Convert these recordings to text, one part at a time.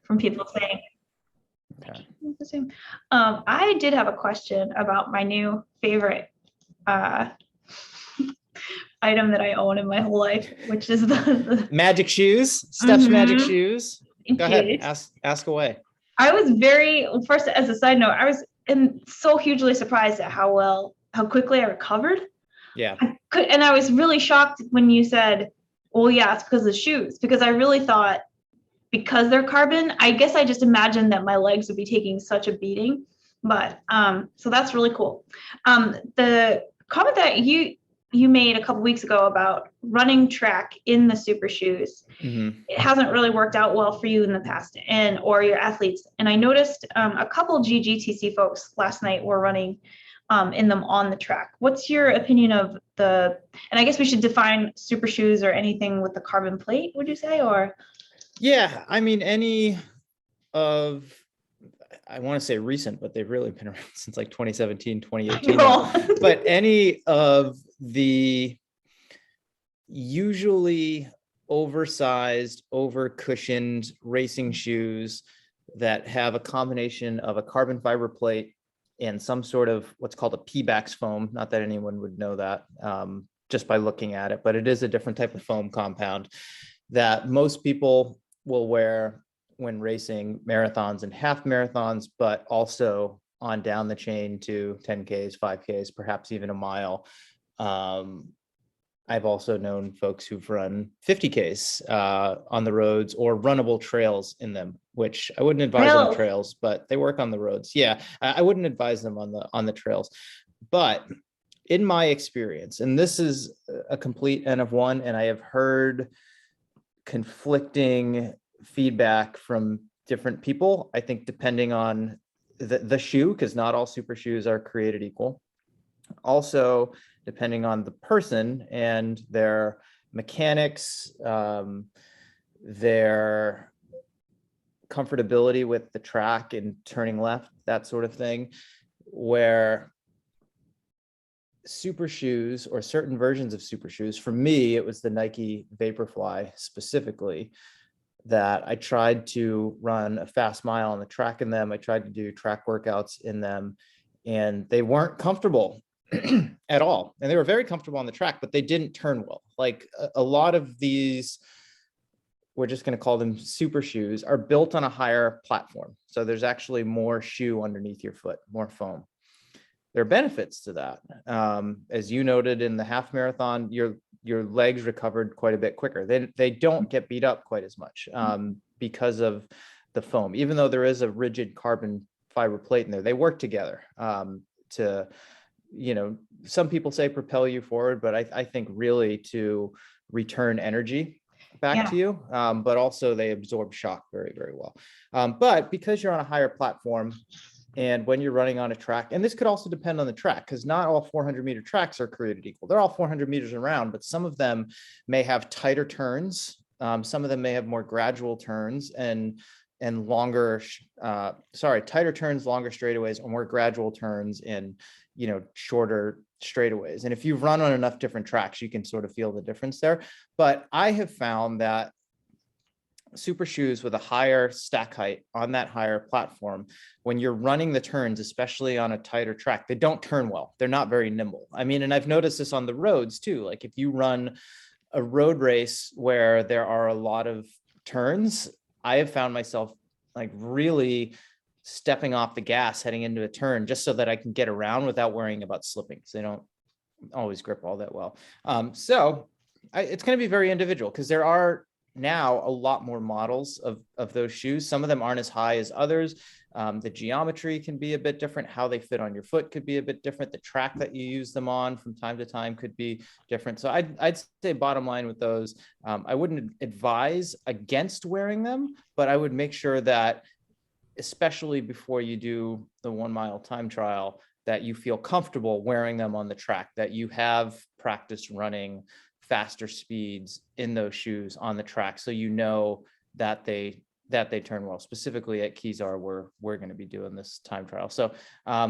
from people saying Okay. it's the same. I did have a question about my new favorite item that I own in my whole life, which is the Magic shoes, Steph's magic Mhm. shoes. Go ahead, ask away. I was first, as a side note, I was so hugely surprised at how quickly I recovered. Yeah. And I was really shocked when you said, well, yeah, it's because of the shoes, because I really thought because they're carbon, I guess I just imagined that my legs would be taking such a beating. But so that's really cool. The comment that you made a couple weeks ago about running track in the super shoes, it hasn't really worked out well for you in the past or your athletes. And I noticed a couple GGTC folks last night were running in them on the track. What's your opinion of and I guess we should define super shoes or anything with the carbon plate, would you say, or? Yeah, I mean, any of, I want to say recent, but they've really been around since like 2017, 2018. But any of the usually oversized, over cushioned racing shoes that have a combination of a carbon fiber plate and some sort of what's called a Pebax foam. Not that anyone would know that just by looking at it, but it is a different type of foam compound that most people will wear when racing marathons and half marathons, but also on down the chain to 10Ks, 5Ks, perhaps even a mile. I've also known folks who've run 50Ks on the roads or runnable trails in them, which I wouldn't advise on the trails, but they work on the roads. Yeah, I wouldn't advise them on the trails. But in my experience, and this is a complete N of one, and I have heard conflicting feedback from different people, I think depending on the shoe, because not all super shoes are created equal. Also, depending on the person and their mechanics, their comfortability with the track and turning left, that sort of thing, where super shoes or certain versions of super shoes, for me, it was the Nike Vaporfly specifically, that I tried to run a fast mile on the track in them. I tried to do track workouts in them, and they weren't comfortable at all. And they were very comfortable on the track, but they didn't turn well. Like a lot of these, we're just going to call them super shoes, are built on a higher platform. So there's actually more shoe underneath your foot, more foam. There are benefits to that. As you noted in the half marathon, your legs recovered quite a bit quicker. They don't get beat up quite as much because of the foam, even though there is a rigid carbon fiber plate in there. They work together to, some people say propel you forward, but I think really to return energy back to you, but also they absorb shock very, very well. But because you're on a higher platform, and when you're running on a track, and this could also depend on the track, because not all 400-meter tracks are created equal. They're all 400 meters around, but some of them may have tighter turns. Some of them may have more gradual turns and longer, tighter turns, longer straightaways, or more gradual turns and, shorter straightaways. And if you've run on enough different tracks, you can sort of feel the difference there. But I have found that super shoes with a higher stack height on that higher platform, when you're running the turns, especially on a tighter track, they don't turn well. They're not very nimble. I mean, and I've noticed this on the roads too. Like if you run a road race where there are a lot of turns, I have found myself like really stepping off the gas heading into a turn just so that I can get around without worrying about slipping, because they don't always grip all that well. It's going to be very individual, because there are now a lot more models of those shoes. Some of them aren't as high as others. The geometry can be a bit different. How they fit on your foot could be a bit different. The track that you use them on from time to time could be different. So I'd say bottom line with those, I wouldn't advise against wearing them, but I would make sure that, especially before you do the 1 mile time trial, that you feel comfortable wearing them on the track, that you have practiced running faster speeds in those shoes on the track, so that they turn well. Specifically at Kezar, we're going to be doing this time trial. So I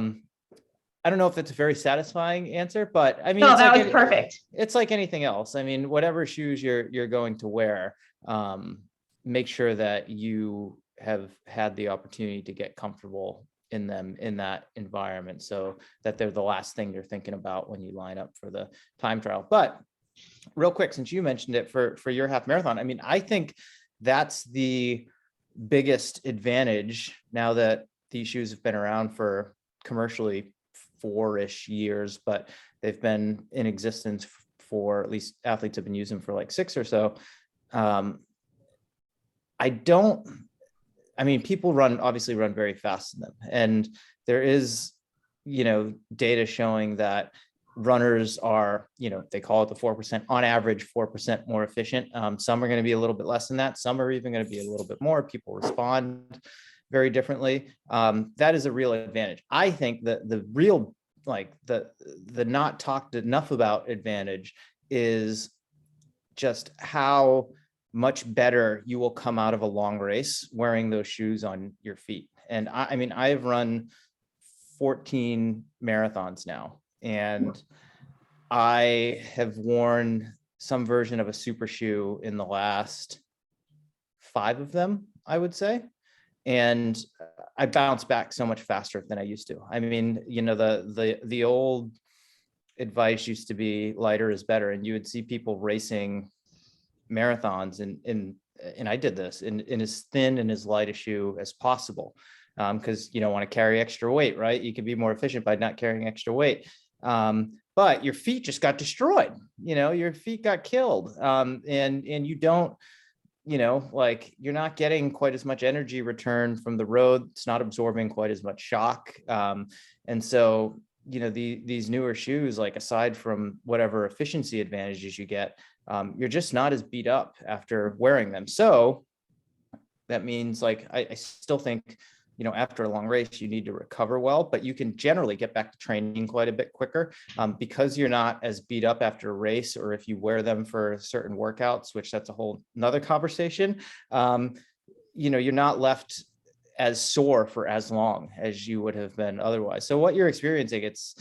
don't know if that's a very satisfying answer, but I mean, no, that was perfect. It's like anything else. I mean, whatever shoes you're going to wear, make sure that you have had the opportunity to get comfortable in them in that environment, so that they're the last thing you're thinking about when you line up for the time trial. But real quick, since you mentioned it for your half marathon, I mean, I think that's the biggest advantage now that these shoes have been around for commercially 4-ish years, but they've been in existence for, at least athletes have been using for like 6 or so. I mean, people obviously run very fast in them. And there is, data showing that runners are, they call it the 4%, on average, 4% more efficient. Some are going to be a little bit less than that. Some are even going to be a little bit more. People respond very differently. That is a real advantage. I think that the real, like the not talked enough about advantage is just how much better you will come out of a long race wearing those shoes on your feet. And I mean, I've run 14 marathons now, and I have worn some version of a super shoe in the last 5 of them, I would say. And I bounce back so much faster than I used to. I mean, the old advice used to be lighter is better. And you would see people racing marathons and I did this in as thin and as light a shoe as possible, because you don't want to carry extra weight, right? You can be more efficient by not carrying extra weight, but your feet just got destroyed. Your feet got killed, and you don't, like, you're not getting quite as much energy return from the road. It's not absorbing quite as much shock, and so these newer shoes, like, aside from whatever efficiency advantages you get, you're just not as beat up after wearing them. So that means, like, I still think, after a long race, you need to recover well, but you can generally get back to training quite a bit quicker, because you're not as beat up after a race, or if you wear them for certain workouts, which that's a whole nother conversation. You're not left as sore for as long as you would have been otherwise. So what you're experiencing, it's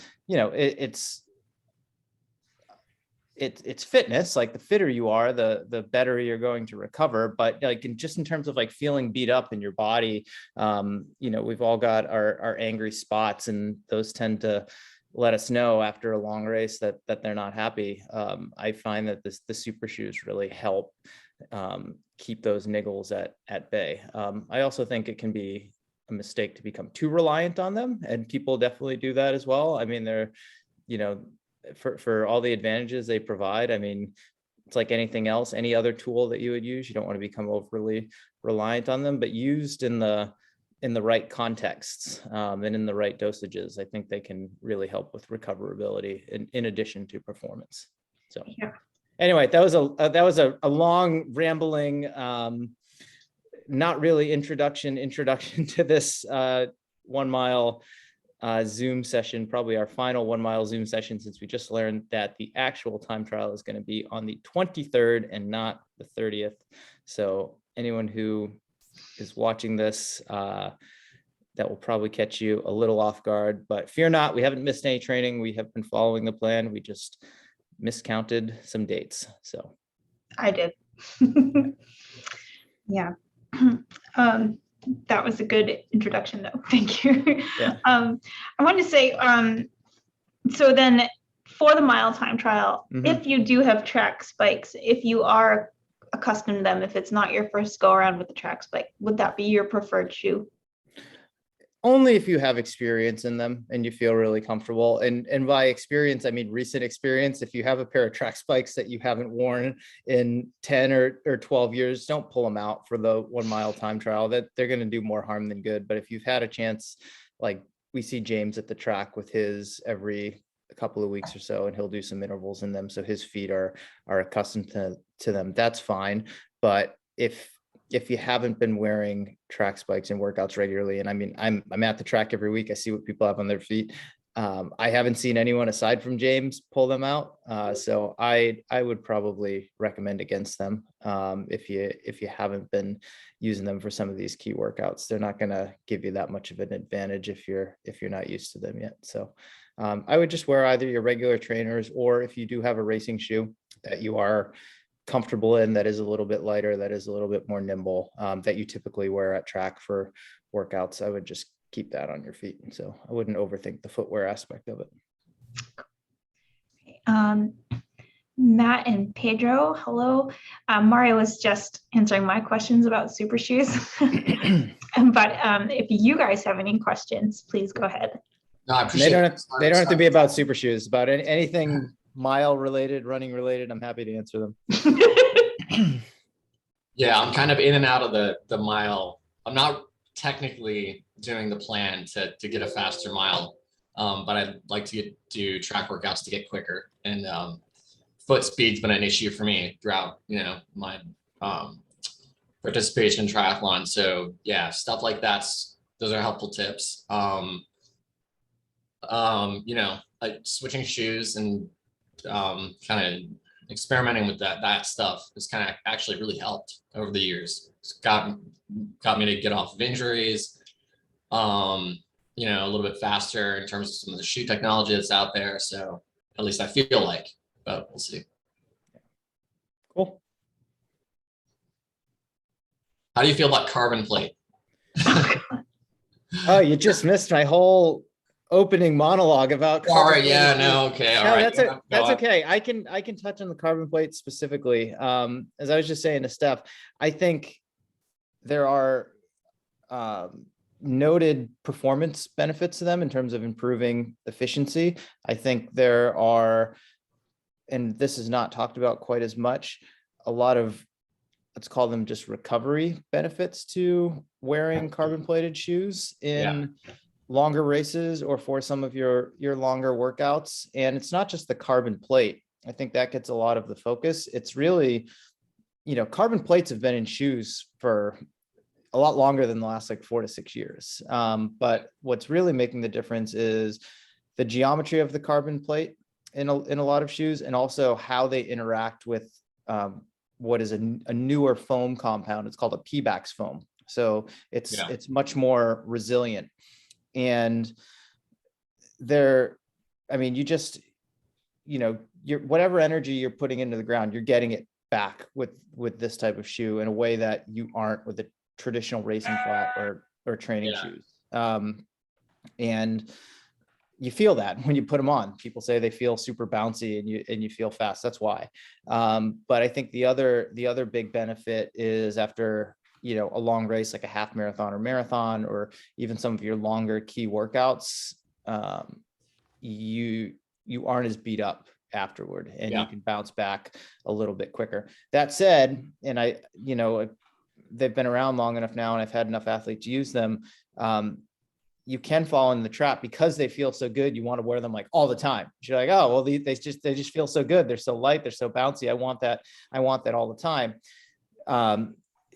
fitness. Like, the fitter you are, the better you're going to recover. But like, just in terms of like feeling beat up in your body, we've all got our angry spots, and those tend to let us know after a long race that they're not happy. I find that the super shoes really help keep those niggles at bay. I also think it can be a mistake to become too reliant on them, and people definitely do that as well. I mean, they're, for all the advantages they provide, I mean, it's like anything else, any other tool that you would use, you don't want to become overly reliant on them, but used in the right contexts, and in the right dosages, I think they can really help with recoverability in addition to performance. So yeah. Anyway, that was a long rambling, not really introduction to this 1 mile Zoom session, probably our final 1 mile Zoom session, since we just learned that the actual time trial is going to be on the 23rd and not the 30th. So anyone who is watching this, that will probably catch you a little off guard, but fear not, we haven't missed any training. We have been following the plan. We just miscounted some dates. So I did. Yeah. That was a good introduction, though. Thank you. Yeah. I wanted to say, so then for the mile time trial, if you do have track spikes, if you are accustomed to them, if it's not your first go around with the track spike, would that be your preferred shoe? Only if you have experience in them and you feel really comfortable. And by experience, I mean recent experience. If you have a pair of track spikes that you haven't worn in 10 or 12 years, don't pull them out for the 1 mile time trial. That they're going to do more harm than good. But if you've had a chance, like we see James at the track with his every couple of weeks or so, and he'll do some intervals in them, so his feet are accustomed to them, that's fine. But if you haven't been wearing track spikes in workouts regularly, and I mean, I'm at the track every week, I see what people have on their feet. I haven't seen anyone aside from James pull them out. So I would probably recommend against them. If you haven't been using them for some of these key workouts, they're not going to give you that much of an advantage if you're not used to them yet. So I would just wear either your regular trainers, or if you do have a racing shoe that you are comfortable in, that is a little bit lighter, that is a little bit more nimble, that you typically wear at track for workouts. I would just keep that on your feet. So I wouldn't overthink the footwear aspect of it. Matt and Pedro, hello. Mario was just answering my questions about super shoes. But if you guys have any questions, please go ahead. No, I appreciate they don't have to be about super shoes, about anything mile related, running related. I'm happy to answer them. Yeah, I'm kind of in and out of the mile. I'm not technically doing the plan to get a faster mile, but I'd like to do track workouts to get quicker. And foot speed's been an issue for me throughout, my participation in triathlon. So yeah, stuff like those are helpful tips. Like switching shoes and kind of experimenting with that stuff has kind of actually really helped over the years. It's got me to get off of injuries, a little bit faster in terms of some of the shoe technology that's out there. So at least I feel like, but we'll see. Cool. How do you feel about carbon plate? Oh, you just missed my whole opening monologue about all right. Yeah, no, okay. All right. That's okay. I can touch on the carbon plate specifically. As I was just saying to Steph, I think there are noted performance benefits to them in terms of improving efficiency. I think there are, and this is not talked about quite as much, a lot of, let's call them just recovery benefits to wearing carbon plated shoes in longer races or for some of your longer workouts. And it's not just the carbon plate. I think that gets a lot of the focus. It's really, carbon plates have been in shoes for a lot longer than the last 4 to 6 years. But what's really making the difference is the geometry of the carbon plate in a lot of shoes, and also how they interact with what is a newer foam compound. It's called a Pebax foam. So it's much more resilient. And whatever energy you're putting into the ground, you're getting it back with this type of shoe in a way that you aren't with a traditional racing flat or training shoes. And you feel that when you put them on. People say they feel super bouncy and you feel fast. That's why. But I think the other big benefit is after a long race, like a half marathon or marathon, or even some of your longer key workouts, you aren't as beat up afterward, and you can bounce back a little bit quicker. That said, and they've been around long enough now, and I've had enough athletes use them. You can fall in the trap because they feel so good. You want to wear them all the time. You're like, oh, well, they just feel so good. They're so light. They're so bouncy. I want that all the time.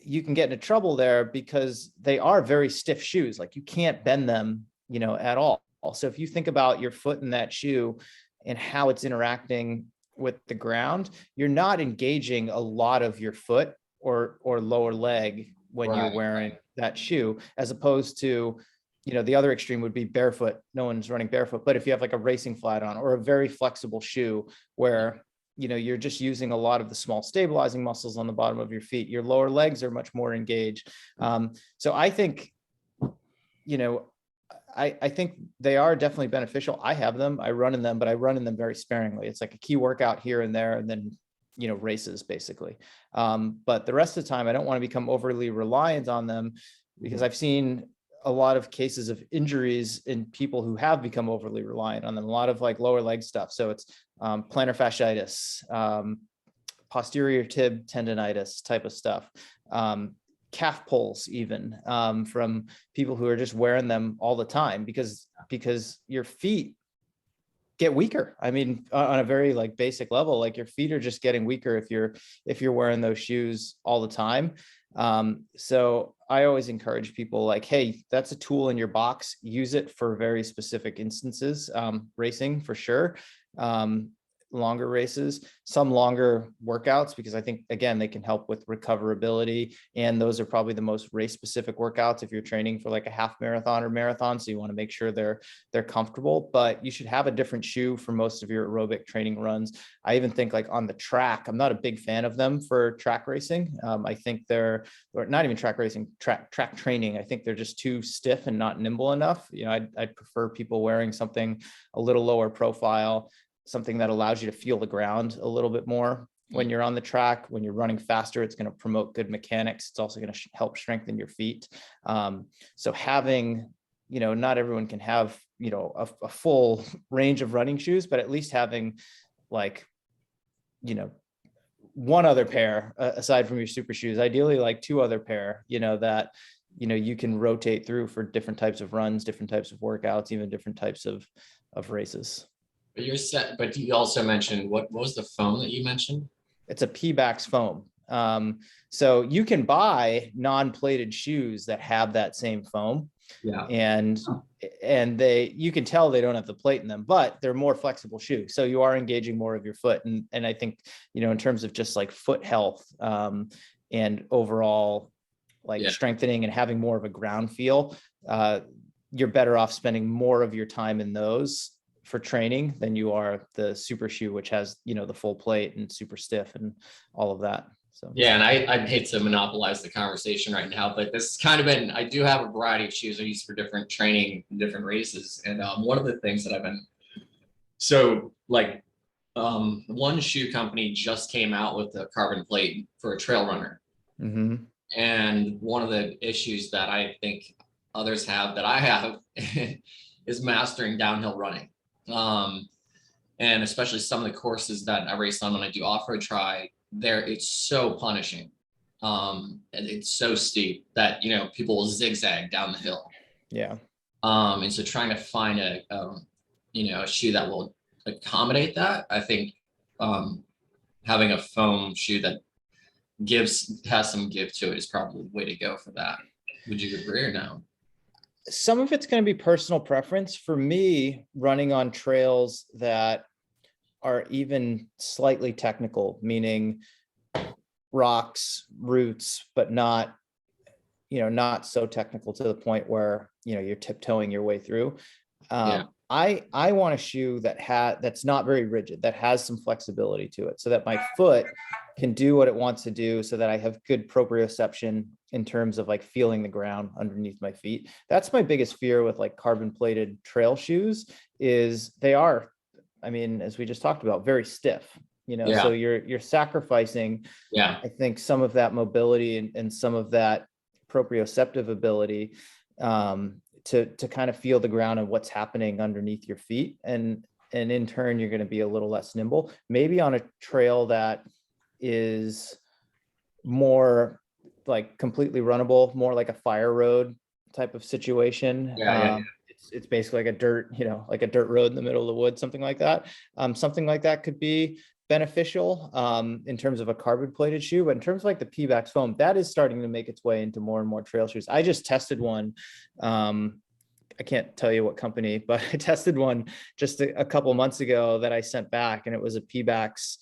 You can get into trouble there because they are very stiff shoes. You can't bend them, at all. So if you think about your foot in that shoe and how it's interacting with the ground, you're not engaging a lot of your foot or lower leg when you're wearing that shoe, as opposed to, the other extreme would be barefoot. No one's running barefoot, but if you have a racing flat on or a very flexible shoe where you're just using a lot of the small stabilizing muscles on the bottom of your feet, your lower legs are much more engaged. So I think, I think they are definitely beneficial. I have them, I run in them, but I run in them very sparingly. It's like a key workout here and there, and then, races basically. But the rest of the time, I don't want to become overly reliant on them, because I've seen a lot of cases of injuries in people who have become overly reliant on them, a lot of lower leg stuff. So it's plantar fasciitis, posterior tib tendonitis type of stuff, calf pulls even, from people who are just wearing them all the time, because your feet get weaker. I mean, on a very basic level, your feet are just getting weaker if you're wearing those shoes all the time. So I always encourage people hey, that's a tool in your box. Use it for very specific instances, racing for sure. longer races, some longer workouts, because I think, again, they can help with recoverability. And those are probably the most race specific workouts if you're training for like a half marathon or marathon. So you want to make sure they're comfortable, but you should have a different shoe for most of your aerobic training runs. I even think like on the track, I'm not a big fan of them for track racing. I think they're, or not even track racing, track training. I think they're just too stiff and not nimble enough. You know, I'd prefer people wearing something a little lower profile, something that allows you to feel the ground a little bit more when you're on the track. When you're running faster, it's going to promote good mechanics. It's also going to help strengthen your feet. So having, you know, not everyone can have, you know, a full range of running shoes, but at least having like, you know, one other pair aside from your super shoes, ideally like two other pair, you know, that, you know, you can rotate through for different types of runs, different types of workouts, even different types of races. But you're set, but you also mentioned, what was the foam that you mentioned? It's a Pebax foam. So you can buy non-plated shoes that have that same foam. Yeah. And you can tell they don't have the plate in them, but they're more flexible shoes. So you are engaging more of your foot. And I think, you know, in terms of just like foot health, and overall like strengthening and having more of a ground feel, you're better off spending more of your time in those for training than you are the super shoe, which has, you know, the full plate and super stiff and all of that. So yeah, and I'd hate to monopolize the conversation right now, but this has kind of been, I do have a variety of shoes I use for different training, different races. And one of the things that I've been, so like one shoe company just came out with a carbon plate for a trail runner. Mm-hmm. And one of the issues that I think others have that I have is mastering downhill running. And especially some of the courses that I race on when I do off-road tri, there it's so punishing. And it's so steep that, you know, people will zigzag down the hill. Yeah. And so trying to find a you know, a shoe that will accommodate that, I think having a foam shoe that has some give to it is probably the way to go for that. Would you agree or no? Some of it's going to be personal preference. For me, running on trails that are even slightly technical, meaning rocks, roots, but not, you know, not so technical to the point where, you know, you're tiptoeing your way through. I want a shoe that's not very rigid, that has some flexibility to it, so that my foot can do what it wants to do, so that I have good proprioception in terms of like feeling the ground underneath my feet. That's my biggest fear with like carbon plated trail shoes, is they are, I mean, as we just talked about, very stiff, you know, so you're sacrificing, I think, some of that mobility and some of that proprioceptive ability, to kind of feel the ground and what's happening underneath your feet. And in turn, you're going to be a little less nimble, maybe on a trail that is more like completely runnable, more like a fire road type of situation. It's basically like a dirt, you know, like a dirt road in the middle of the woods, something like that. Something like that could be beneficial in terms of a carbon plated shoe, but in terms of like the Pebax foam, that is starting to make its way into more and more trail shoes. I just tested one. I can't tell you what company, but I tested one just a couple of months ago that I sent back, and it was a Pebax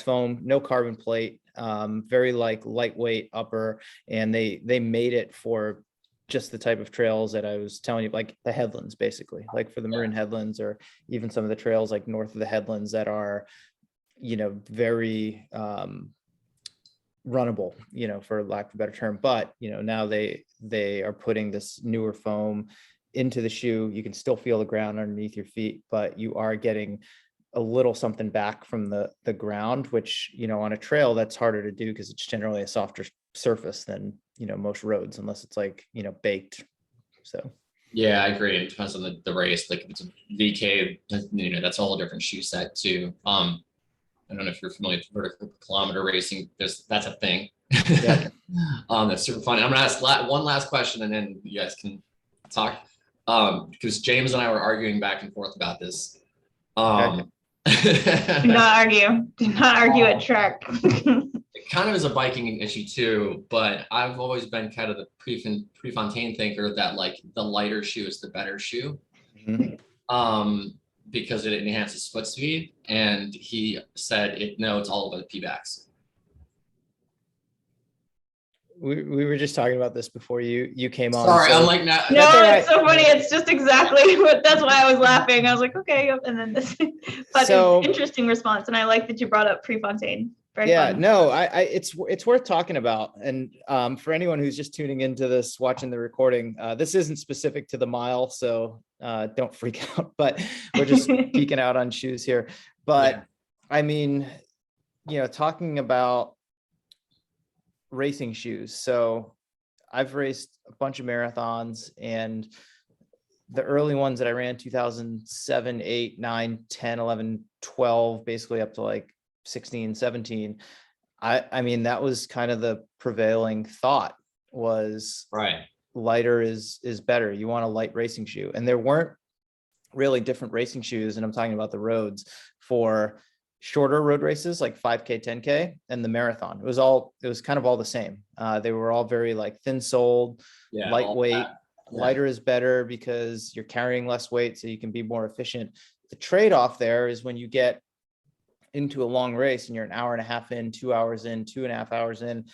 foam, no carbon plate, very like lightweight upper, and they made it for just the type of trails that I was telling you, like the headlands, basically, like for the Marin headlands, or even some of the trails like north of the headlands that are, you know, very runnable, you know, for lack of a better term. But, you know, now they are putting this newer foam into the shoe. You can still feel the ground underneath your feet, but you are getting a little something back from the ground, which, you know, on a trail that's harder to do because it's generally a softer surface than, you know, most roads, unless it's like, you know, baked. So yeah, I agree. It depends on the race. Like if it's a VK, you know, that's a whole different shoe set too. I don't know if you're familiar with vertical kilometer racing. That's a thing. That's super fun. I'm gonna ask one last question, and then you guys can talk. Because James and I were arguing back and forth about this. Do not argue. Do not argue at track. It kind of is a biking issue too, but I've always been kind of the Prefontaine thinker that like the lighter shoe is the better shoe. Mhm. because it enhances foot speed. And he said, no, it's all about the P-backs. We were just talking about this before you came on. Sorry, so- I'm like, now. No, That's all right. it's so funny. It's just exactly what, that's why I was laughing. I was like, okay, yep, and then this, but So- it's interesting response. And I like that you brought up Prefontaine. Very Yeah, fun. no, it's worth talking about. And for anyone who's just tuning into this, watching the recording, this isn't specific to the mile, so don't freak out, but we're just geeking out on shoes here. But Yeah. I mean, talking about racing shoes. So I've raced a bunch of marathons, and the early ones that I ran 2007, 8, 9, 10, 11, 12, basically up to like 16, 17. I mean, that was kind of the prevailing thought, was Right. lighter is better. You want a light racing shoe. And there weren't really different racing shoes, and I'm talking about the roads, for shorter road races like 5K, 10K, and the marathon. It was kind of all the same. They were all very like thin soled, Yeah. all lightweight. that. Yeah. Lighter is better because you're carrying less weight, so you can be more efficient. The trade-off there is when you get into a long race and you're an hour and a half in, 2 hours in, 2.5 hours in,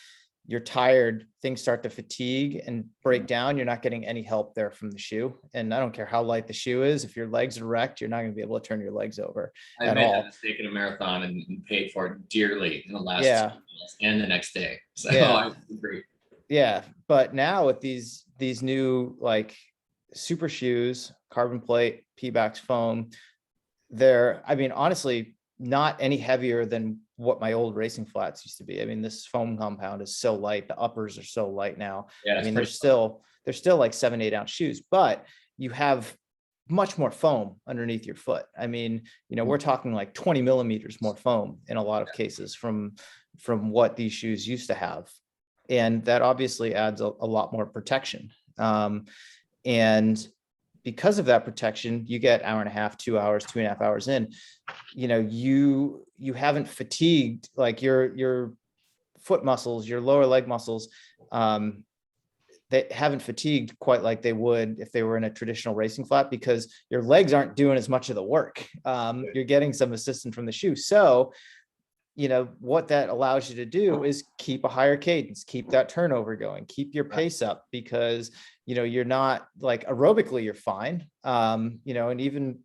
you're tired, things start to fatigue and break down. You're not getting any help there from the shoe. And I don't care how light the shoe is, if your legs are wrecked, you're not going to be able to turn your legs over I at made all. that mistake in a marathon and paid for it dearly in the last Yeah. 2 miles and the next day. So Yeah. I agree. Yeah, but now with these new like super shoes, carbon plate, P-backs foam, they're, I mean, honestly, not any heavier than what my old racing flats used to be. I mean, this foam compound is so light. The uppers are so light now. Yeah, I it's mean, pretty they're still like 7-8 ounce shoes, but you have much more foam underneath your foot. I mean, we're talking like 20 millimeters more foam in a lot of cases from what these shoes used to have. And that obviously adds a lot more protection. And because of that protection, you get hour and a half, 2 hours, 2.5 hours in, you haven't fatigued like your foot muscles, your lower leg muscles. They haven't fatigued quite like they would if they were in a traditional racing flat, because your legs aren't doing as much of the work. You're getting some assistance from the shoe. So, what that allows you to do is keep a higher cadence, keep that turnover going, keep your pace up, because, you're not like aerobically, you're fine. And even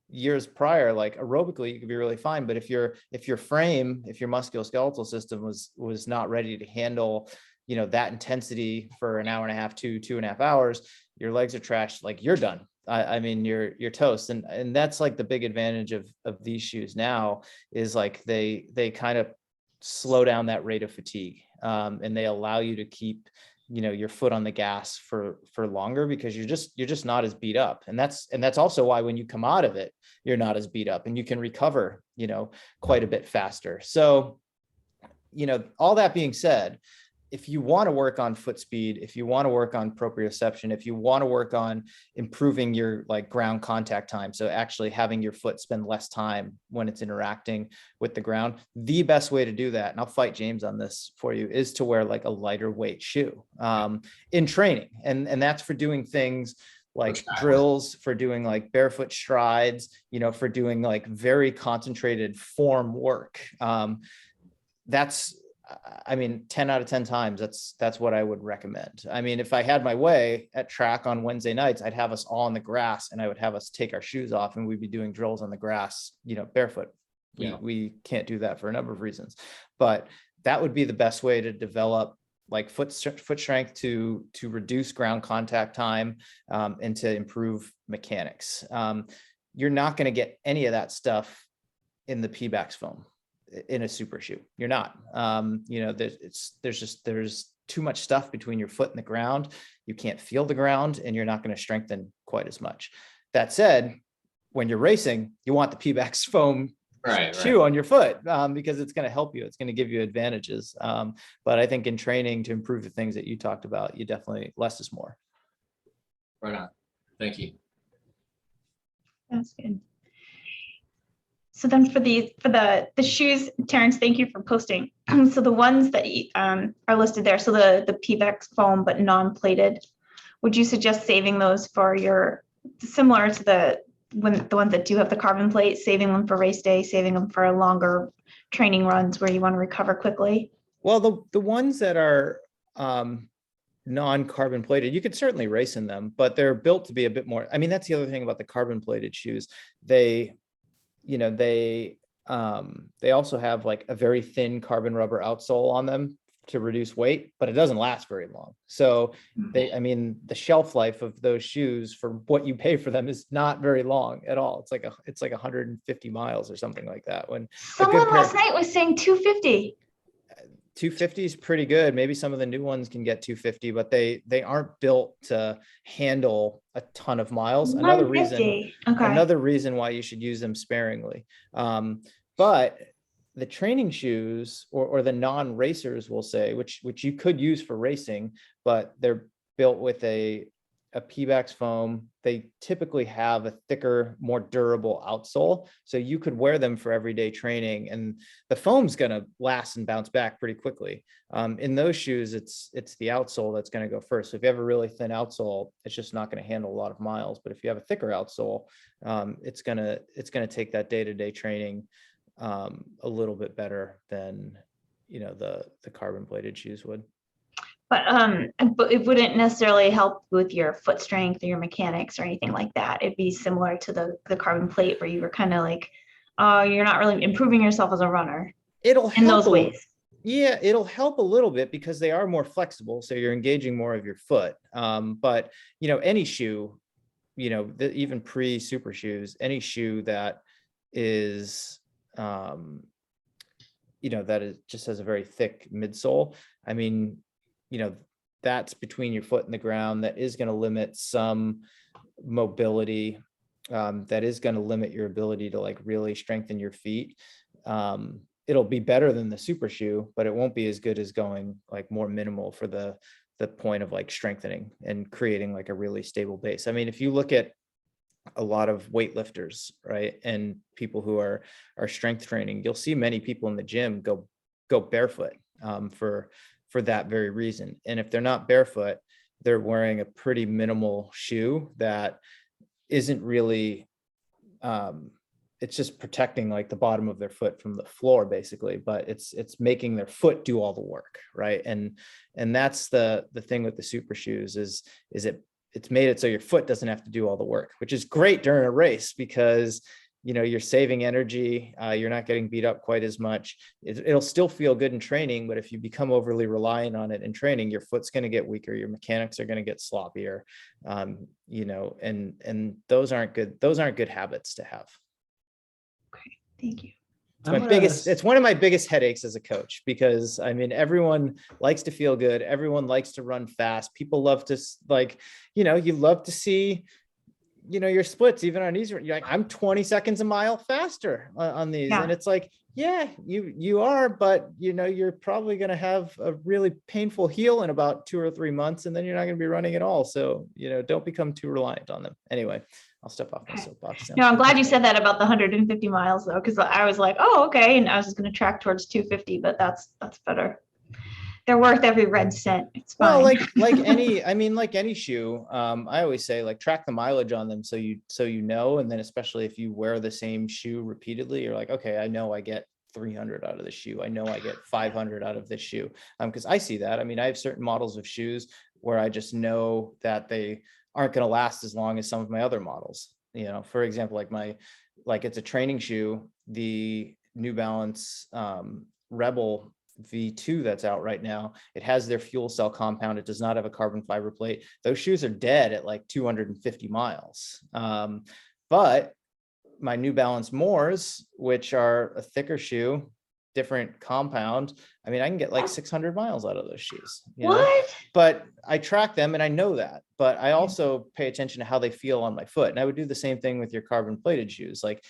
years prior, like aerobically, you could be really fine. But if your frame, if your musculoskeletal system was not ready to handle, that intensity for an hour and a half, 2.5 hours, your legs are trashed, like you're done. I mean, you're toast. And that's like the big advantage of these shoes now, is like they kind of slow down that rate of fatigue. And they allow you to keep, your foot on the gas for longer, because you're just not as beat up. And that's also why when you come out of it, you're not as beat up and you can recover, quite a bit faster. So, all that being said, if you want to work on foot speed, if you want to work on proprioception, if you want to work on improving your like ground contact time, so actually having your foot spend less time when it's interacting with the ground, the best way to do that, and I'll fight James on this for you, is to wear like a lighter weight shoe in training. And that's for doing things like drills, for doing like barefoot strides, for doing like very concentrated form work. That's, I mean, 10 out of 10 times, that's what I would recommend. I mean, if I had my way at track on Wednesday nights, I'd have us all on the grass and I would have us take our shoes off and we'd be doing drills on the grass, barefoot. We can't do that for a number of reasons, but that would be the best way to develop like foot strength, to reduce ground contact time, and to improve mechanics. You're not going to get any of that stuff in the P-backs foam in a super shoe. You're not. There's too much stuff between your foot and the ground. You can't feel the ground, and you're not going to strengthen quite as much. That said, when you're racing, you want the P-backs foam shoe on your foot, because it's going to help you. It's going to give you advantages. But I think in training to improve the things that you talked about, you definitely, less is more. Right on. Thank you. That's good. So then for the shoes, Terrence, thank you for posting. So the ones that are listed there, so the P-backs foam but non-plated, would you suggest saving those for your, similar to when the ones that do have the carbon plate, saving them for race day, saving them for longer training runs where you want to recover quickly? Well, the ones that are non-carbon plated, you could certainly race in them, but they're built to be a bit more. I mean, that's the other thing about the carbon plated shoes. They, you know, they also have like a very thin carbon rubber outsole on them to reduce weight, but it doesn't last very long. So I mean, the shelf life of those shoes for what you pay for them is not very long at all. It's like 150 miles or something like that. When Someone last night was saying 250. 250 is pretty good. Maybe some of the new ones can get 250, but they aren't built to handle a ton of miles. Another 150. reason why you should use them sparingly. But the training shoes or the non-racers, we'll say, which you could use for racing, but they're built with a Pebax foam. They typically have a thicker, more durable outsole. So you could wear them for everyday training and the foam's going to last and bounce back pretty quickly. In those shoes, it's the outsole that's going to go first. So if you have a really thin outsole, it's just not going to handle a lot of miles. But if you have a thicker outsole, it's going to take that day-to-day training a little bit better than, you know, the carbon plated shoes would. But it wouldn't necessarily help with your foot strength or your mechanics or anything like that. It'd be similar to the carbon plate where you were kind of like, you're not really improving yourself as a runner. It'll in those ways. Yeah, it'll help a little bit because they are more flexible. So you're engaging more of your foot. But, you know, any shoe, you know, even pre-super shoes, any shoe that is, you know, that is just has a very thick midsole. I mean, you know, that's between your foot and the ground. That is going to limit some mobility. That is going to limit your ability to like really strengthen your feet. It'll be better than the super shoe, but it won't be as good as going like more minimal for the point of like strengthening and creating like a really stable base. I mean, if you look at a lot of weightlifters, right, and people who are strength training, you'll see many people in the gym go barefoot for that very reason. And if they're not barefoot, they're wearing a pretty minimal shoe that isn't really, it's just protecting like the bottom of their foot from the floor basically, but it's making their foot do all the work, right? And that's the thing with the super shoes is it's made it so your foot doesn't have to do all the work, which is great during a race because, you know, you're saving energy. You're not getting beat up quite as much. It'll still feel good in training, but if you become overly reliant on it in training, your foot's going to get weaker. Your mechanics are going to get sloppier, you know, and those aren't good. Those aren't good habits to have. Okay, thank you. It's one of my biggest headaches as a coach, because I mean, everyone likes to feel good. Everyone likes to run fast. People love to like, you know, you love to see, you know, your splits, even on these, you're like, I'm 20 seconds a mile faster on these. Yeah. And it's like, yeah, you are, but you know, you're probably going to have a really painful heel in about 2 or 3 months, and then you're not going to be running at all. So, you know, don't become too reliant on them. Anyway, I'll step off my soapbox now. No, I'm glad you said that about the 150 miles though, because I was like, oh, okay. And I was just going to track towards 250, but that's better. They're worth every red cent. It's fine. Well, like any shoe, I always say like track the mileage on them so you know, and then especially if you wear the same shoe repeatedly, you're like, okay, I know I get 300 out of the shoe. I know I get 500 out of this shoe. Because I see that. I mean, I have certain models of shoes where I just know that they aren't going to last as long as some of my other models. You know, for example, like it's a training shoe, the New Balance Rebel V2 that's out right now. It has their fuel cell compound. It does not have a carbon fiber plate. Those shoes are dead at like 250 miles. But my New Balance Moors, which are a thicker shoe, different compound, I mean, I can get like 600 miles out of those shoes. You know? But I track them and I know that, but I also pay attention to how they feel on my foot. And I would do the same thing with your carbon plated shoes. Like,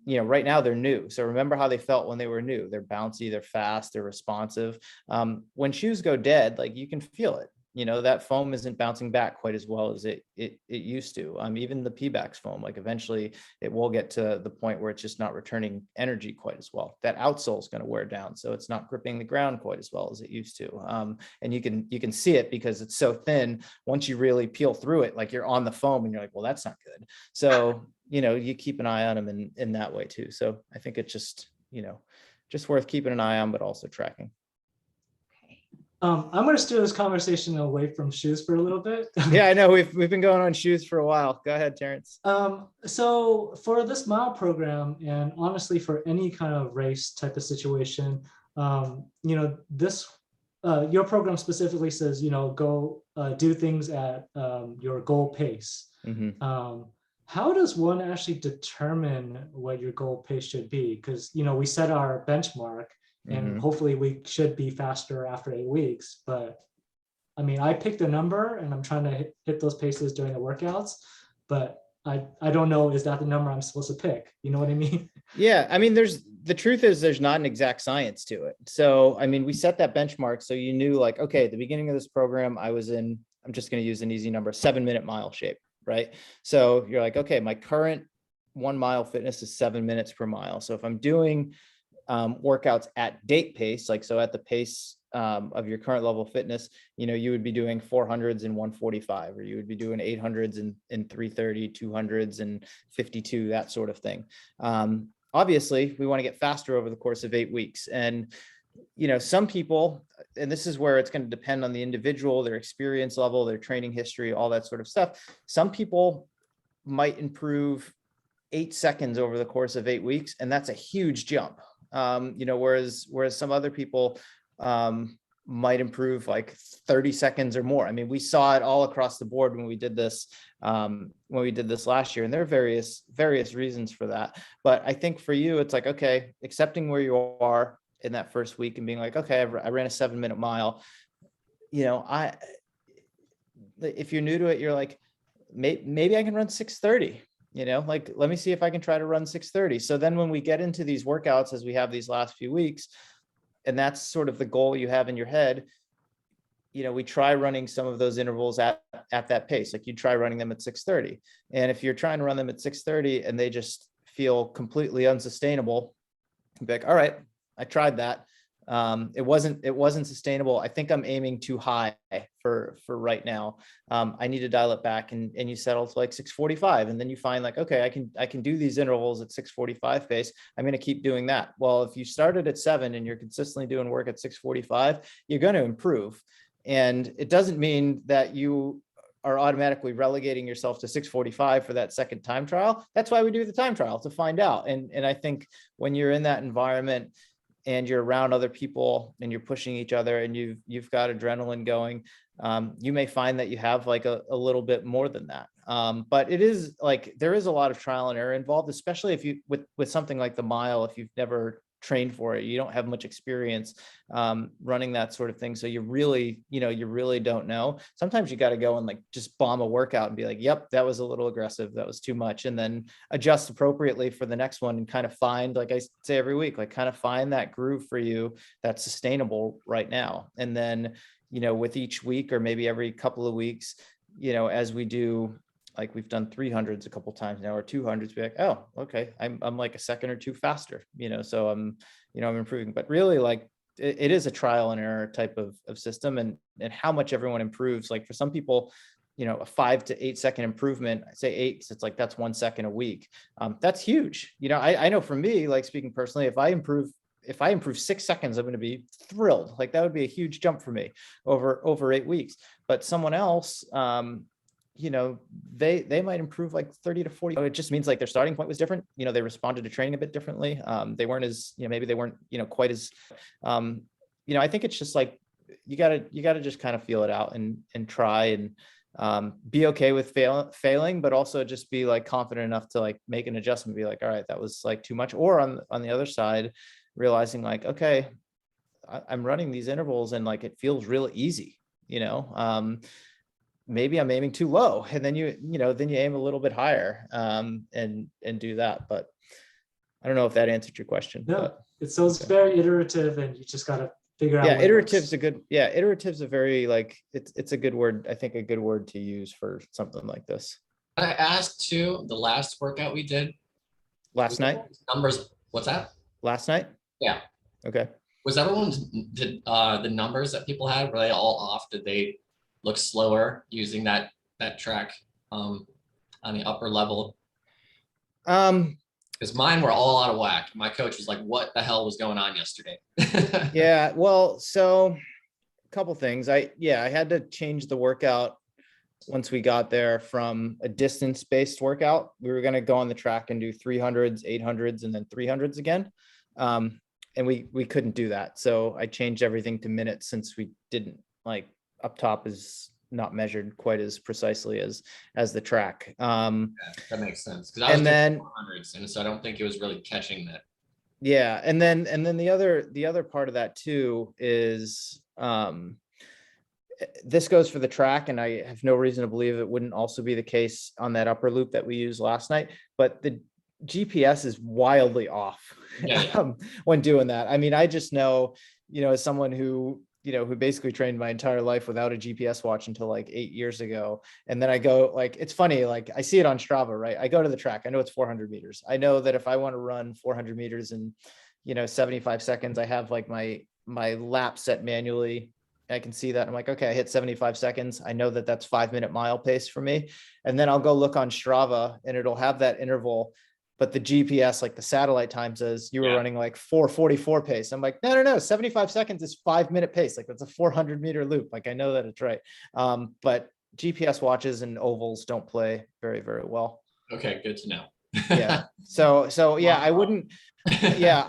you know, right now they're new. So remember how they felt when they were new. They're bouncy, they're fast, they're responsive. When shoes go dead, like you can feel it. You know, that foam isn't bouncing back quite as well as it used to. Even the Pebax foam, like eventually it will get to the point where it's just not returning energy quite as well. That outsole is going to wear down, so it's not gripping the ground quite as well as it used to. And you can see it because it's so thin. Once you really peel through it, like you're on the foam and you're like, well, that's not good. So you keep an eye on them in that way too. So I think it's just, just worth keeping an eye on, but also tracking. I'm going to steer this conversation away from shoes for a little bit. Yeah, I know we've been going on shoes for a while. Go ahead, Terrence. So for this mile program, and honestly for any kind of race type of situation, this your program specifically says, go do things at your goal pace. Mm-hmm. How does one actually determine what your goal pace should be? Because we set our benchmark, and hopefully we should be faster after 8 weeks. But I mean, I picked a number and I'm trying to hit those paces during the workouts, but I don't know, is that the number I'm supposed to pick? You know what I mean? Yeah. I mean, the truth is there's not an exact science to it. So, I mean, we set that benchmark. So you knew like, okay, at the beginning of this program, I'm just going to use an easy number, 7-minute mile shape, right? So you're like, okay, my current 1 mile fitness is 7 minutes per mile. So if I'm doing workouts at date pace, like, so at the pace of your current level of fitness, you would be doing 400s in 145, or you would be doing 800s in 330, 200s and 52, that sort of thing. Obviously we want to get faster over the course of 8 weeks. And, some people, and this is where it's going to depend on the individual, their experience level, their training history, all that sort of stuff. Some people might improve 8 seconds over the course of 8 weeks. And that's a huge jump. Whereas some other people might improve like 30 seconds or more. I mean, we saw it all across the board when we did this last year, and there are various reasons for that. But I think for you, it's like, okay, accepting where you are in that first week and being like, okay, I ran a 7-minute mile. If you're new to it, you're like, maybe I can run 6:30. Like, let me see if I can try to run 6:30. So then when we get into these workouts, as we have these last few weeks, and that's sort of the goal you have in your head, we try running some of those intervals at that pace. Like, you try running them at 6:30. And if you're trying to run them at 6:30 and they just feel completely unsustainable, you'd be like, all right, I tried that. It wasn't sustainable. I think I'm aiming too high for right now. I need to dial it back, and you settle to like 6:45, and then you find like, okay, I can do these intervals at 6:45 pace. I'm going to keep doing that. Well, if you started at 7 and you're consistently doing work at 6:45, you're going to improve. And it doesn't mean that you are automatically relegating yourself to 6:45 for that second time trial. That's why we do the time trial, to find out. And I think when you're in that environment and you're around other people and you're pushing each other and you've got adrenaline going, you may find that you have like a little bit more than that. But it is like, there is a lot of trial and error involved, especially if you, with something like the mile, if you've never trained for it, you don't have much experience running that sort of thing. So you really don't know. Sometimes you got to go and like just bomb a workout and be like, yep, that was a little aggressive, that was too much, and then adjust appropriately for the next one and kind of find, like I say every week, like kind of find that groove for you that's sustainable right now. And then, with each week or maybe every couple of weeks, as we do, like we've done 300s a couple times now, or 200s, be like, oh, okay, I'm like a second or two faster, so I'm improving. But really, like, it is a trial and error type of system, and how much everyone improves. Like for some people, a 5 to 8 second improvement, I say 8 because it's like, that's 1 second a week. That's huge. I know for me, like speaking personally, if I improve 6 seconds, I'm going to be thrilled. Like that would be a huge jump for me over 8 weeks. But someone else, they might improve like 30 to 40. It just means like their starting point was different. They responded to training a bit differently. They weren't as, maybe they weren't, quite as, I think it's just like, you gotta just kind of feel it out and try and be okay with failing, but also just be like confident enough to like make an adjustment, be like, all right, that was like too much. Or on the other side, realizing like, okay, I'm running these intervals and like, it feels real easy, maybe I'm aiming too low, and then you aim a little bit higher, and do that. But I don't know if that answered your question. No, it's very iterative, and you just got to figure out. Yeah, iterative's a very, like, it's a good word. I think a good word to use for something like this. I asked too, the last workout we did last night. Numbers. What's that? Last night? Yeah. Okay. Was everyone's, the numbers that people had, were they all off? Did they look slower using that track on the upper level? Um, Because mine were all out of whack. My coach was like, what the hell was going on yesterday? yeah, well, so a couple things. I had to change the workout once we got there from a distance-based workout. We were going to go on the track and do 300s, 800s, and then 300s again. And we couldn't do that. So I changed everything to minutes since we didn't, like, up top is not measured quite as precisely as the track. Yeah, that makes sense. Because I was And doing then 400s, and so I don't think it was really catching that. yeah, and then the other part of that too is this goes for the track, and I have no reason to believe it wouldn't also be the case on that upper loop that we used last night, but the GPS is wildly off Yeah, yeah. when doing that. I mean, I just know, as someone who, who basically trained my entire life without a GPS watch until like 8 years ago. And then I go, like, it's funny, like I see it on Strava, right? I go to the track, I know it's 400 meters. I know that if I want to run 400 meters in, 75 seconds, I have like my lap set manually. I can see that. I'm like, okay, I hit 75 seconds. I know that that's 5-minute mile pace for me. And then I'll go look on Strava and it'll have that interval. But the GPS, like the satellite time, says you were Yeah. running like 4:44 pace. I'm like, no, 75 seconds is 5-minute pace. Like that's a 400-meter loop. Like I know that it's right. But GPS watches and ovals don't play very, very well. Okay, good to know. Yeah. So yeah, I wouldn't, Yeah.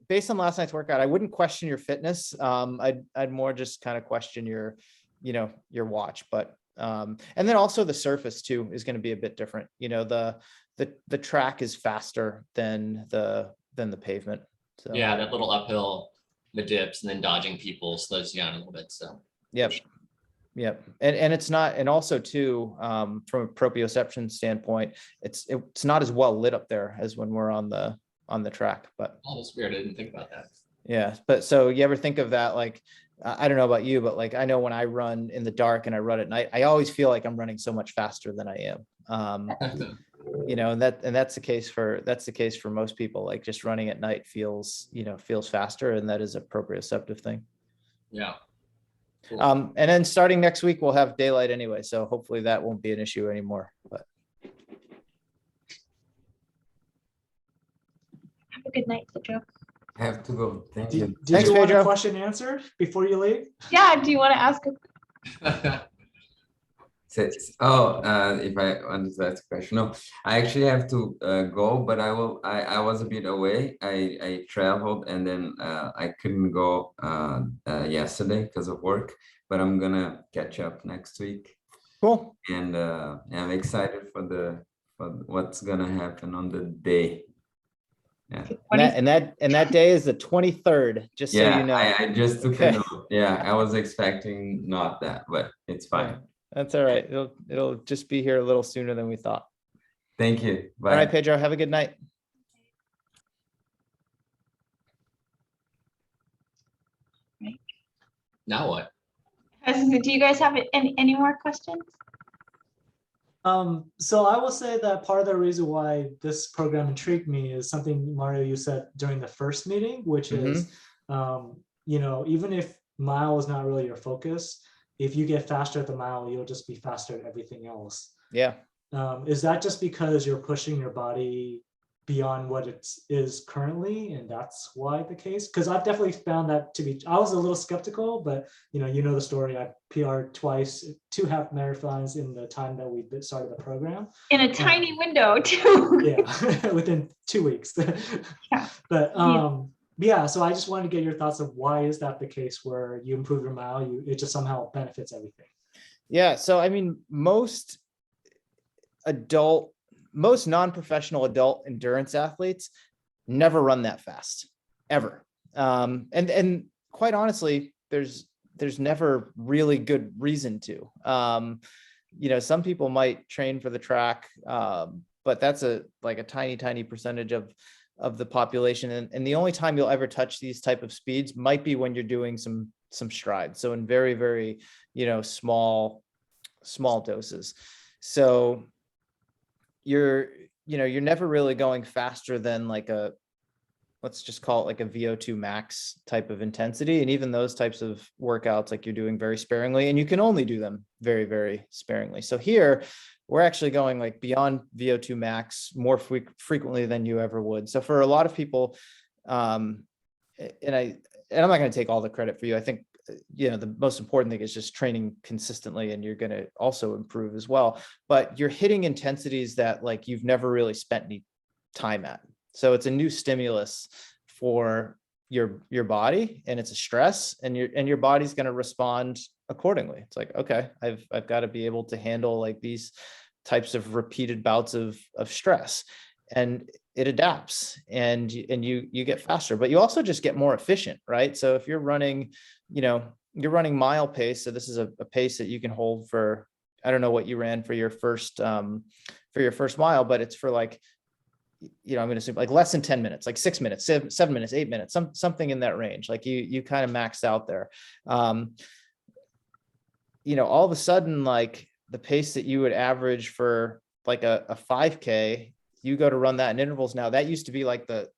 based on last night's workout, I wouldn't question your fitness. I'd more just kind of question your, your watch, but, and then also the surface too is going to be a bit different. The track is faster than the pavement. So, Yeah, that little uphill, the dips, and then dodging people slows you down a little bit. So, yep. Yep. And it's not, and also too, from a proprioception standpoint, it's not as well lit up there as when we're on the track, but oh, that's weird. I didn't think about that. yeah. But so you ever think of that? Like, I don't know about you, but like, I know when I run in the dark and I run at night, I always feel like I'm running so much faster than I am. And that's the case for most people. Like just running at night feels faster, and that is a proprioceptive thing. Yeah. Cool. And then starting next week, we'll have daylight anyway. So hopefully that won't be an issue anymore, but. Have a good night, Pedro. I have to go. Thank Did you. Thanks, you want Pedro. a question answered before you leave? Yeah, do you want to ask? If I wanted to ask a question, no, I actually have to go, but I was a bit away. I traveled and then I couldn't go yesterday because of work, but I'm gonna catch up next week. Cool. And I'm excited for what's gonna happen on the day. Yeah. And that day is the 23rd, just so you know. I just took Okay. a note. Yeah, I was expecting not that, but it's fine. That's all right. It'll just be here a little sooner than we thought. Thank you. Bye. All right, Pedro, have a good night. Now what? Do you guys have any more questions? So I will say that part of the reason why this program intrigued me is something, Mario, you said during the first meeting, which is, even if mile is not really your focus, if you get faster at the mile, you'll just be faster at everything else. Yeah. Is that just because you're pushing your body beyond what it is currently, and that's why the case? Because I've definitely found that to be, I was a little skeptical, but you know the story. I PR'd twice, 2 half marathons in the time that we started the program. In a tiny window too. Yeah, within 2 weeks. Yeah. But yeah, so I just wanted to get your thoughts of why is that the case where you improve your mile, it just somehow benefits everything. Yeah. So, I mean, most non-professional adult endurance athletes never run that fast ever. And quite honestly, there's never really good reason to. Some people might train for the track, but that's a tiny percentage of the population. And the only time you'll ever touch these type of speeds might be when you're doing some strides. So in very, very, small doses. So you're never really going faster than let's just call it like a VO2 max type of intensity. And even those types of workouts, like you're doing very sparingly, and you can only do them very, very sparingly. So here, we're actually going like beyond VO2 max more frequently than you ever would. So for a lot of people, and I'm not going to take all the credit for you. I think, the most important thing is just training consistently, and you're going to also improve as well. But you're hitting intensities that like you've never really spent any time at. So it's a new stimulus for your body, and it's a stress, and your body's going to respond accordingly. It's like, okay, I've got to be able to handle like these types of repeated bouts of stress, and it adapts, and you get faster, but you also just get more efficient, right? So if you're running, you're running mile pace. So this is a pace that you can hold for, I don't know what you ran for your first mile, but it's for like, I'm going to assume like less than 10 minutes, like 6 minutes, 7 minutes, 8 minutes, something in that range. Like you kind of maxed out there. All of a sudden, like the pace that you would average for like a 5K, you go to run that in intervals. Now that used to be like the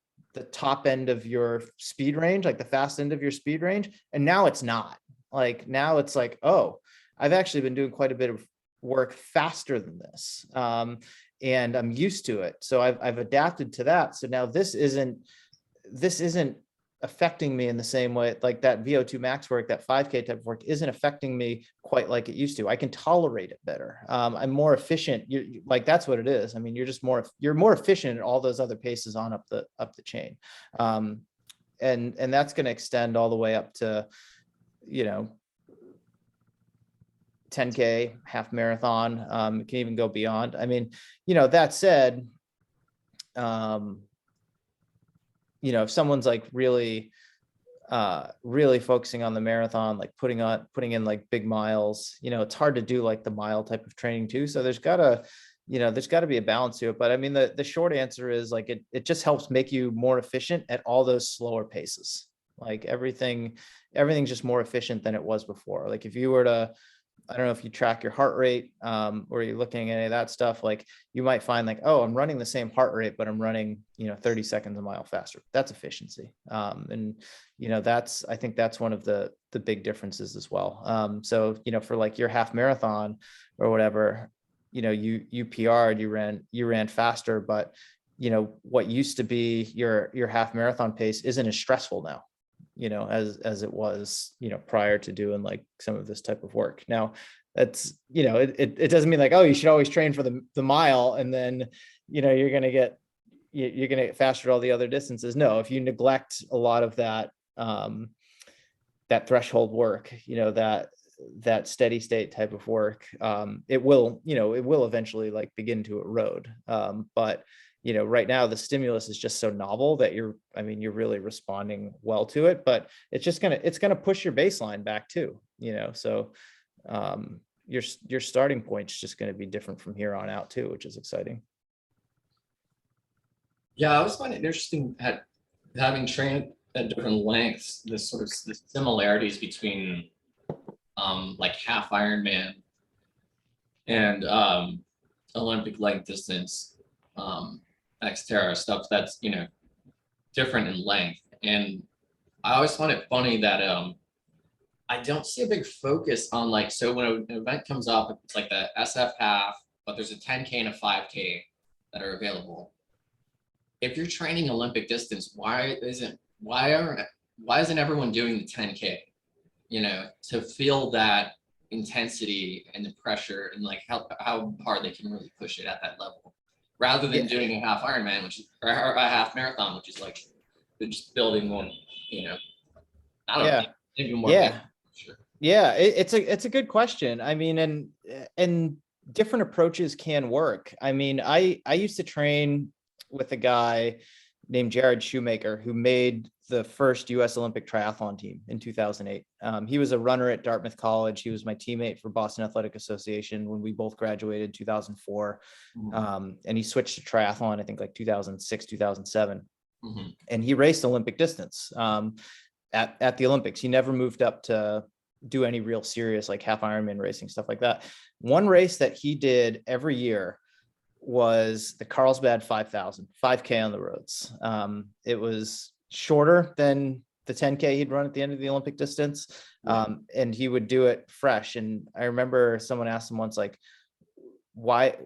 top end of your speed range, like the fast end of your speed range. And now it's not. Like now it's like, oh, I've actually been doing quite a bit of work faster than this. And I'm used to it. So I've adapted to that. So now this isn't affecting me in the same way, like that VO2 max work, that 5K type of work isn't affecting me quite like it used to. I can tolerate it better. I'm more efficient. Like, that's what it is. I mean, you're more efficient at all those other paces on up the chain. And that's going to extend all the way up to, 10K, half marathon. It can even go beyond. I mean, that said, if someone's like really focusing on the marathon, like putting in like big miles, it's hard to do like the mile type of training too. So there's gotta be a balance to it. But I mean, the short answer is like, it just helps make you more efficient at all those slower paces. Like everything's just more efficient than it was before. Like if you were to, I don't know if you track your heart rate, or you're looking at any of that stuff, like you might find like, oh, I'm running the same heart rate, but I'm running, 30 seconds a mile faster. That's efficiency. And, I think that's one of the big differences as well. So, for like your half marathon or whatever, you PR'd, you ran faster, but, what used to be your half marathon pace isn't as stressful now, as it was, prior to doing like some of this type of work. Now that's, it doesn't mean like, oh, you should always train for the mile and then, you're going to get faster at all the other distances. No, if you neglect a lot of that, that threshold work, that steady state type of work, it will eventually like begin to erode. But right now the stimulus is just so novel that you're really responding well to it, but it's going to push your baseline back too, so your starting point's just going to be different from here on out too, which is exciting. Yeah, I always find it interesting at having trained at different lengths, the similarities between like half Ironman and Olympic length distance, Xterra stuff that's different in length. And I always find it funny that I don't see a big focus on like, so when an event comes up, it's like the SF half, but there's a 10K and a 5K that are available. If you're training Olympic distance, why isn't everyone doing the 10K? To feel that intensity and the pressure and like how hard they can really push it at that level, rather than doing a half Ironman, or a half marathon, which is like they're just building one. I don't know, maybe more. Sure. Yeah, it's a good question. I mean, and different approaches can work. I mean, I used to train with a guy named Jared Shoemaker, who made the first U.S. Olympic triathlon team in 2008. He was a runner at Dartmouth College. He was my teammate for Boston Athletic Association when we both graduated in 2004. And he switched to triathlon, I think like 2006, 2007. Mm-hmm. And he raced Olympic distance at the Olympics. He never moved up to do any real serious like half Ironman racing, stuff like that. One race that he did every year was the Carlsbad 5,000, 5K on the roads. It was shorter than the 10K he'd run at the end of the Olympic distance. And he would do it fresh. And I remember someone asked him once, like, why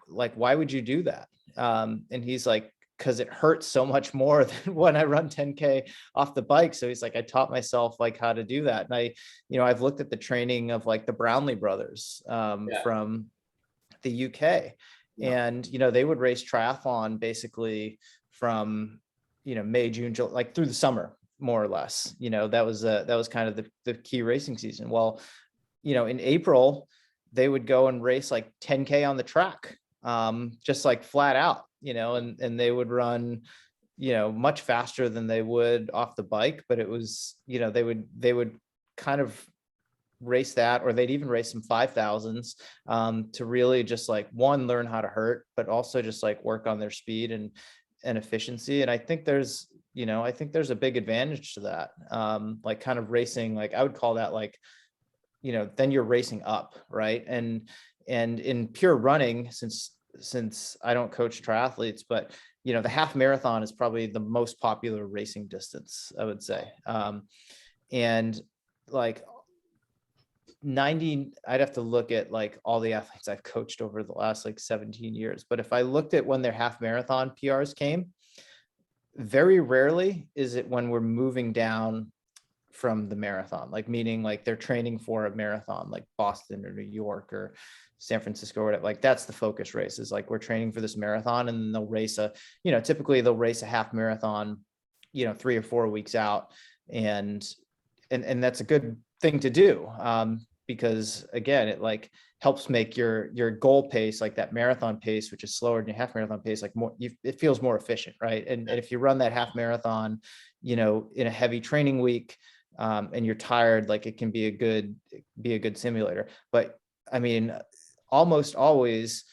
would you do that? And he's like, because it hurts so much more than when I run 10K off the bike. So he's like, I taught myself like how to do that. And I've looked at the training of like the Brownlee brothers from the UK. And, they would race triathlon basically from, May, June, July, like through the summer, more or less. That was kind of the key racing season. Well, in April, they would go and race like 10K on the track, just like flat out, and they would run, much faster than they would off the bike. But it was, they would kind of race that, or they'd even race some 5,000s to really just like, one, learn how to hurt, but also just like work on their speed and efficiency. And I think there's a big advantage to that. Like kind of racing, like I would call that like, then you're racing up, right? And in pure running, since I don't coach triathletes, but the half marathon is probably the most popular racing distance, I would say. And like 90, I'd have to look at like all the athletes I've coached over the last like 17 years. But if I looked at when their half marathon PRs came, very rarely is it when we're moving down from the marathon, like meaning like they're training for a marathon, like Boston or New York or San Francisco or whatever. Like that's the focus race, is like we're training for this marathon, and then they'll race typically they'll race a half marathon, 3 or 4 weeks out. And that's a good thing to do, because again, it like helps make your goal pace, like that marathon pace, which is slower than your half marathon pace, like more, it feels more efficient, right? And if you run that half marathon, in a heavy training week, and you're tired, like it can be a good simulator. But I mean, almost always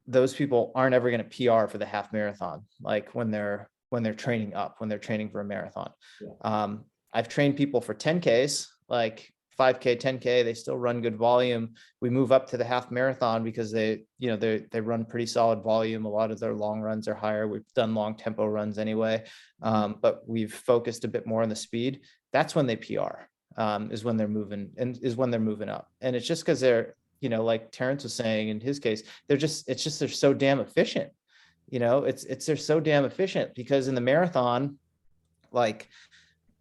those people aren't ever going to PR for the half marathon, like when they're training up, when they're training for a marathon. I've trained people for 10Ks, like 5K, 10K, they still run good volume. We move up to the half marathon because they run pretty solid volume. A lot of their long runs are higher. We've done long tempo runs anyway, but we've focused a bit more on the speed. That's when they PR, is when they're moving up. And it's just because they're, like Terrence was saying in his case, they're so damn efficient. They're so damn efficient, because in the marathon, like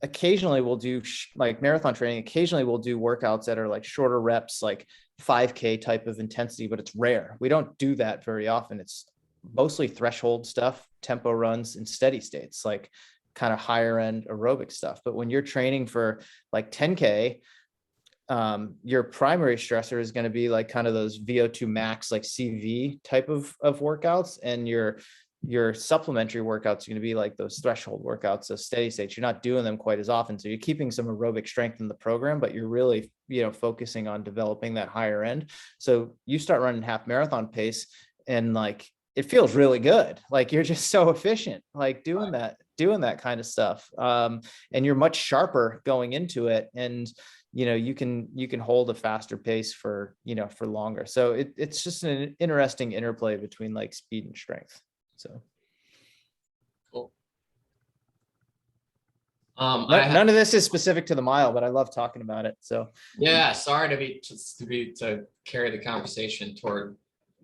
occasionally we'll do like marathon training. Occasionally we'll do workouts that are like shorter reps, like 5K type of intensity, but it's rare. We don't do that very often. It's mostly threshold stuff, tempo runs, and steady states, like kind of higher end aerobic stuff. But when you're training for like 10K, your primary stressor is going to be like kind of those VO2 max, like CV type of workouts, and your supplementary workouts are going to be like those threshold workouts, so steady states. You're not doing them quite as often, so you're keeping some aerobic strength in the program, but you're really focusing on developing that higher end. So you start running half marathon pace, and like it feels really good, like you're just so efficient, like doing that kind of stuff, and you're much sharper going into it, and you can hold a faster pace for longer. So it's just an interesting interplay between like speed and strength. So cool. None of this is specific to the mile, but I love talking about it. So yeah, sorry to carry the conversation toward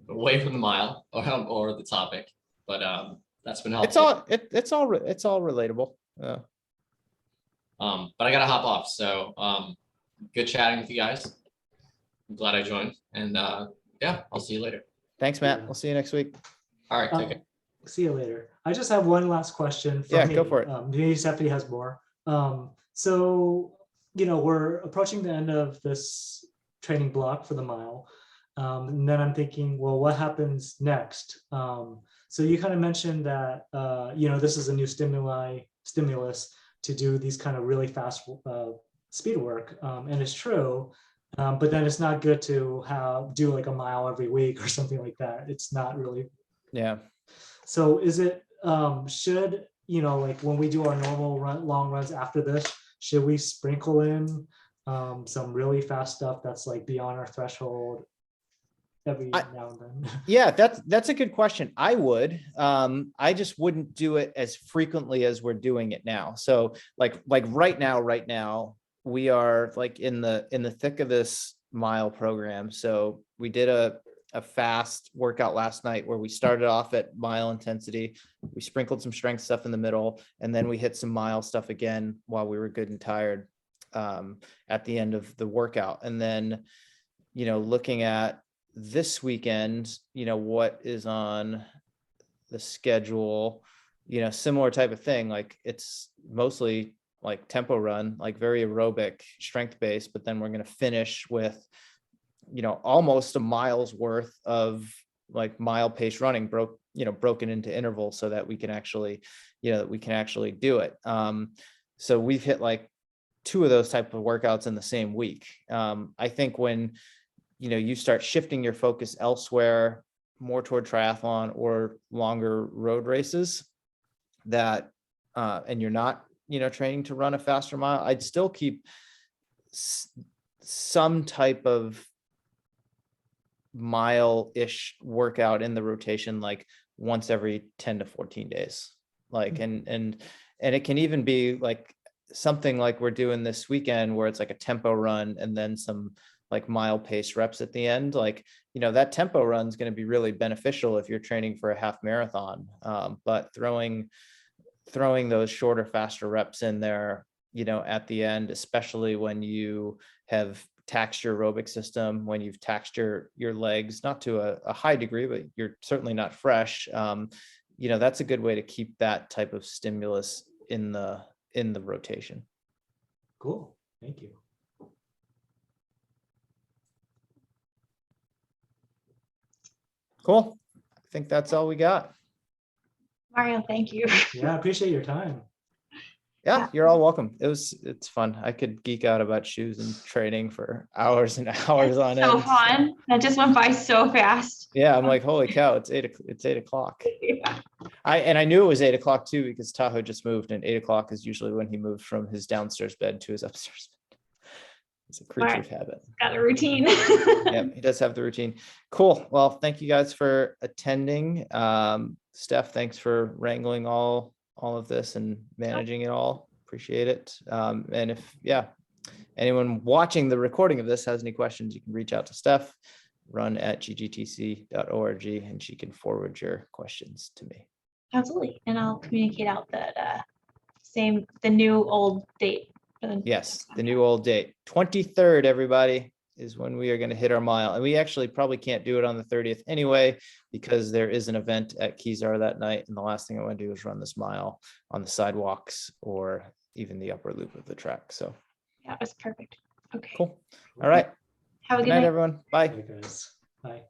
away from the mile or the topic, but that's been helpful. It's all relatable. But I gotta hop off. So good chatting with you guys. I'm glad I joined, and yeah, I'll see you later. Thanks, Matt. We'll see you next week. All right, take care. See you later. I just have one last question for me. Go for it. Maybe Stephanie has more. So, we're approaching the end of this training block for the mile. And then I'm thinking, well, what happens next? So you kind of mentioned that, this is a new stimulus to do these kind of really fast speed work. And it's true. But then it's not good to do like a mile every week or something like that. It's not really. Yeah. So is it, should, like when we do our normal long runs after this, should we sprinkle in some really fast stuff that's like beyond our threshold every now and then? Yeah, that's a good question. I would. I just wouldn't do it as frequently as we're doing it now. So like right now, we are like in the thick of this mile program. So we did a a fast workout last night where we started off at mile intensity. We sprinkled some strength stuff in the middle, and then we hit some mile stuff again while we were good and tired at the end of the workout. And then, looking at this weekend, what is on the schedule, similar type of thing. Like it's mostly like tempo run, like very aerobic strength based, but then we're going to finish with, almost a mile's worth of like mile pace running broken into intervals so that we can actually, do it. So we've hit like 2 of those type of workouts in the same week. I think when, you start shifting your focus elsewhere, more toward triathlon or longer road races that, and you're not, training to run a faster mile, I'd still keep some type of mile-ish workout in the rotation, like once every 10 to 14 days. Like, and it can even be like something like we're doing this weekend where it's like a tempo run and then some like mile pace reps at the end. Like, that tempo run is going to be really beneficial if you're training for a half marathon. But throwing those shorter, faster reps in there, at the end, especially when you have taxed your aerobic system, when you've taxed your legs, not to a high degree, but you're certainly not fresh. That's a good way to keep that type of stimulus in the rotation. Cool. Thank you. Cool. I think that's all we got. Mario, thank you. Yeah, I appreciate your time. Yeah, you're all welcome. It's fun. I could geek out about shoes and training for hours and hours on end. So fun. That just went by so fast. Yeah, I'm like, holy cow, it's 8 o'clock. Yeah. I knew it was 8 o'clock too, because Tahoe just moved, and 8 o'clock is usually when he moved from his downstairs bed to his upstairs bed. It's a creature of habit. Got a routine. Yeah, he does have the routine. Cool. Well, thank you guys for attending. Steph, thanks for wrangling all of this and managing it all. Appreciate it. And if anyone watching the recording of this has any questions, you can reach out to Steph, run@ggtc.org, and she can forward your questions to me. Absolutely. And I'll communicate out that the new old date. Yes, the new old date. 23rd, everybody, is when we are going to hit our mile. And we actually probably can't do it on the 30th anyway, because there is an event at Kezar that night. And the last thing I want to do is run this mile on the sidewalks or even the upper loop of the track. So Yeah, it was perfect. Okay. cool. All right. Have a Good good night, night. everyone. Bye. Hey guys. Bye.